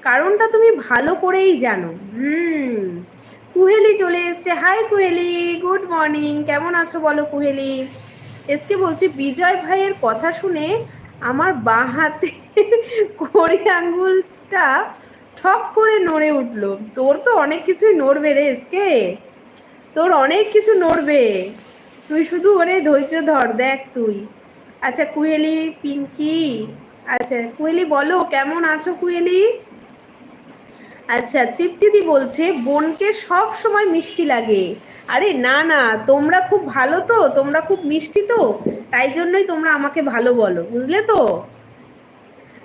কারণটা তুমি ভালো করেই জানো। কুহেলি চলে এসছে। হাই কুহেলি, গুড মর্নিং, কেমন আছো বলো কুহেলি। এসকে বলছি বিজয় ভাইয়ের কথা শুনে আমার বাঁ হাতে কড়ি আঙ্গুলটা ঠক করে নড়ে উঠলো। তোর তো অনেক কিছুই নড়বে রে এসকে, তোর অনেক কিছু নড়বে, তুই শুধু ওরে ধৈর্য ধর, দেখ তুই। আচ্ছা কুহেলি, পিঙ্কি, আচ্ছা কুহেলি বলো কেমন আছো কুহেলি। আচ্ছা তৃপ্তিদি বলছে বোনকে সব সময় মিষ্টি লাগে। আরে না না, তোমরা খুব ভালো তো, তোমরা খুব মিষ্টি তো, তাই জন্যই তোমরা আমাকে ভালো বলো, বুঝলে তো।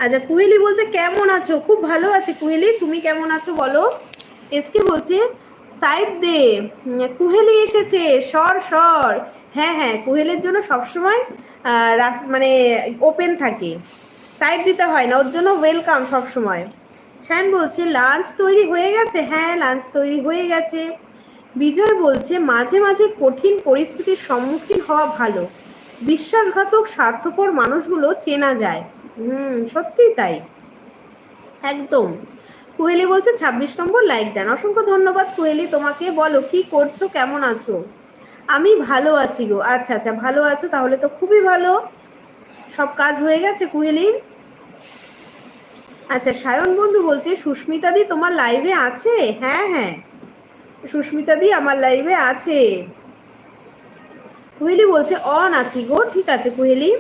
আচ্ছা কুহেলি বলছে কেমন আছো, খুব ভালো আছে কুহেলি, তুমি কেমন আছো বলো। এসকে বলছে সাইড দে, কুহেলি এসেছে, সর সর। হ্যাঁ হ্যাঁ, কুহেলির জন্য সবসময় মানে ওপেন থাকে, সাইড দিতে হয় না, ওর জন্য ওয়েলকাম সবসময়। শায়ন বলছে লাঞ্চ তৈরি হয়ে গেছে, হ্যাঁ লাঞ্চ তৈরি হয়ে গেছে। বিজয় বলছে মাঝে মাঝে কঠিন পরিস্থিতির সম্মুখীন হওয়া ভালো, বিশ্বাসঘাতক স্বার্থপর মানুষগুলো চেনা যায়। সত্যিই তাই, একদম। কুহেলি বলছে 26 নম্বর লাইক ডান, অসংখ্য ধন্যবাদ কুহেলি তোমাকে। বলো কি করছো, কেমন আছো। আমি ভালো আছি গো। আচ্ছা আচ্ছা, ভালো আছো তাহলে তো খুবই ভালো, সব কাজ হয়ে গেছে কুহেলির। আচ্ছা সায়ন বন্ধু বলছে সুস্মিতা দি তোমার লাইভে আছে, হ্যাঁ হ্যাঁ সুস্মিতা দি আমার লাইভে আছে। কুহেলি বলছে অন আছি গো, ঠিক আছে কুহেলি।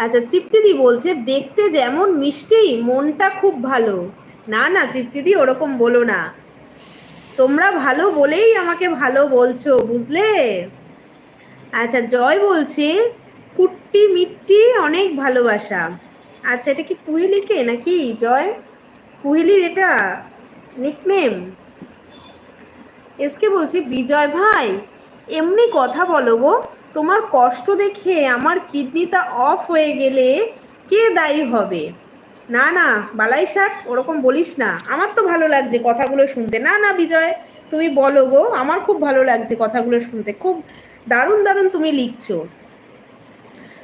আচ্ছা তৃপ্তিদি বলছে দেখতে যেমন মিষ্টি মনটা খুব ভালো। না না তৃপ্তিদি ওরকম বলো না, তোমরা ভালো বলেই আমাকে ভালো বলছো, বুঝলে। আচ্ছা জয় বলছে কুট্টি মিট্টি অনেক ভালোবাসা। আচ্ছা এটা কি কুহেলিকে নাকি জয়, কুহেলির এটা নিকনেম। এসকে বলছি বিজয় ভাই এমনি কথা বলো গো, তোমার কষ্ট দেখে আমার কিডনিটা অফ হয়ে গেলে কে দায়ী হবে। না না বালাই ষাট, ওরকম বলিস না, আমার তো ভালো লাগছে কথাগুলো শুনতে। না না বিজয় তুমি বলো গো, আমার খুব ভালো লাগছে কথাগুলো শুনতে, খুব দারুণ দারুণ তুমি লিখছো।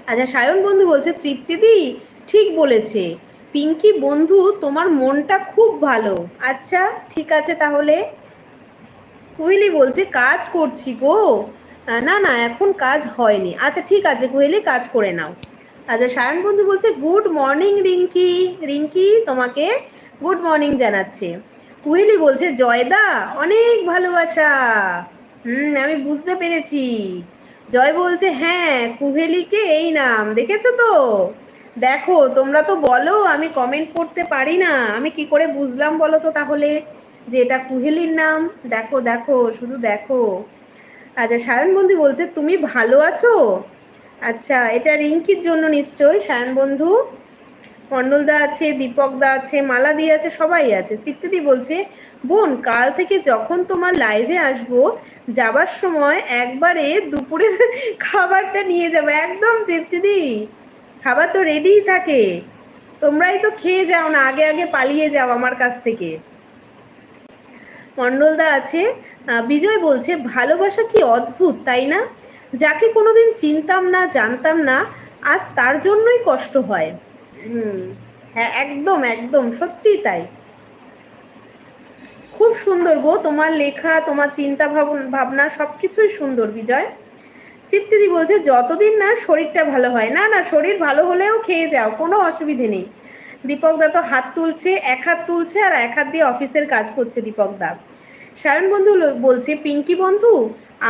আচ্ছা সায়ন বন্ধু বলছে তৃপ্তিদি ঠিক বলেছে, পিঙ্কি বন্ধু তোমার মনটা খুব ভালো। আচ্ছা ঠিক আছে তাহলে। কুহেলি বলছে কাজ করছি গো। না না এখন কাজ হয়নি। আচ্ছা ঠিক আছে কুহেলি, কাজ করে নাও। আচ্ছা সায়ন বন্ধু বলছে গুড মর্নিং রিঙ্কি, রিঙ্কি তোমাকে গুড মর্নিং জানাচ্ছে। কুহেলি বলছে জয়দা অনেক ভালোবাসা। আমি বুঝতে পেরেছি। জয় বলছে হ্যাঁ কুহেলিকে এই নাম, দেখেছো তো। দেখো তোমরা তো বলো আমি কমেন্ট করতে পারি না, আমি কি করে বুঝলাম বলো তো তাহলে যে এটা কুহেলির নাম। দেখো দেখো শুধু দেখো। আচ্ছা সায়ন বন্ধু বলছে তুমি ভালো আছো। আচ্ছা এটা রিঙ্কির জন্য নিশ্চয়ই। সায়ন বন্ধু, মণ্ডলদা আছে, দীপকদা আছে, মালাদি আছে, সবাই আছে। তৃপ্তিদি বলছে বোন কাল থেকে যখন তোমার লাইভে আসবো যাবার সময় একবারে দুপুরের খাবারটা নিয়ে যাবো। একদম তৃপ্তিদি, খাবার তো রেডিই থাকে, তোমরাই তো খেয়ে যাও না, আগে আগে পালিয়ে যাও আমার কাছ থেকে। মণ্ডলদা আছে। বিজয় বলছে ভালোবাসা কি অদ্ভুত তাই না, যাকে কোনোদিন চিনতাম না জানতাম না আজ তার জন্যই কষ্ট হয়। হ্যাঁ একদম একদম সত্যিই তাই। খুব সুন্দর গো তোমার লেখা, তোমার চিন্তা ভাবনা সব কিছুই সুন্দর বিজয়। তৃপ্তিদি বলছে যতদিন না শরীরটা ভালো হয়। না না শরীর ভালো হলেও খেয়ে যাও, কোনো অসুবিধে নেই। দীপকদা তো হাত তুলছে, এক হাত তুলছে আর এক হাত দিয়ে অফিসের কাজ করছে দীপকদা। সায়ন বন্ধু বলছে পিঙ্কি বন্ধু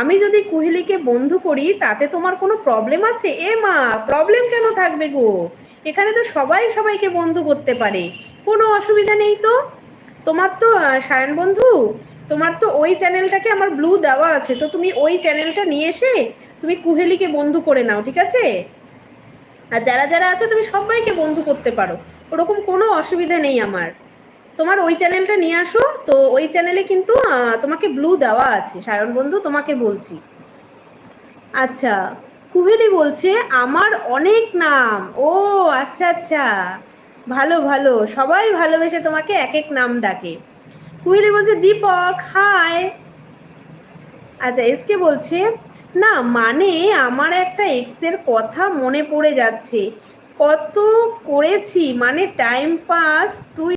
আমি যদি কুহেলিকে বন্ধু করি তাতে তোমার কোনো প্রবলেম আছে। এ মা প্রবলেম কেন থাকবে গো, এখানে তো সবাই সবাইকে বন্ধু করতে পারে, কোনো অসুবিধা নেই তো। তোমার তো সায়ন বন্ধু তোমার তো ওই চ্যানেলটাকে আমার ব্লু দেওয়া আছে, তো তুমি ওই চ্যানেলটা নিয়ে এসে তুমি কুহেলিকে বন্ধু করে নাও, ঠিক আছে। আর যারা যারা আছে তুমি সবাইকে বন্ধু করতে পারো, ওরকম কোনো অসুবিধা নেই আমার। তোমার ওই চ্যানেলটা নিয়ে আসো, তো ওই চ্যানেলে কিন্তু তোমাকে ব্লু দেওয়া আছে সায়ন বন্ধু, তোমাকে বলছি। আচ্ছা কুহেলি বলছে আমার অনেক নাম। ও আচ্ছা আচ্ছা, ভালো ভালো, সবাই ভালোবেসে তোমাকে এক এক নাম ডাকে। কুহেলি বলছে দীপক হাই। আচ্ছা এসকে বলছে না মানে আমার একটা এক্সের কথা মনে পড়ে যাচ্ছে, কত করেছি মানে টাইম পাস তুই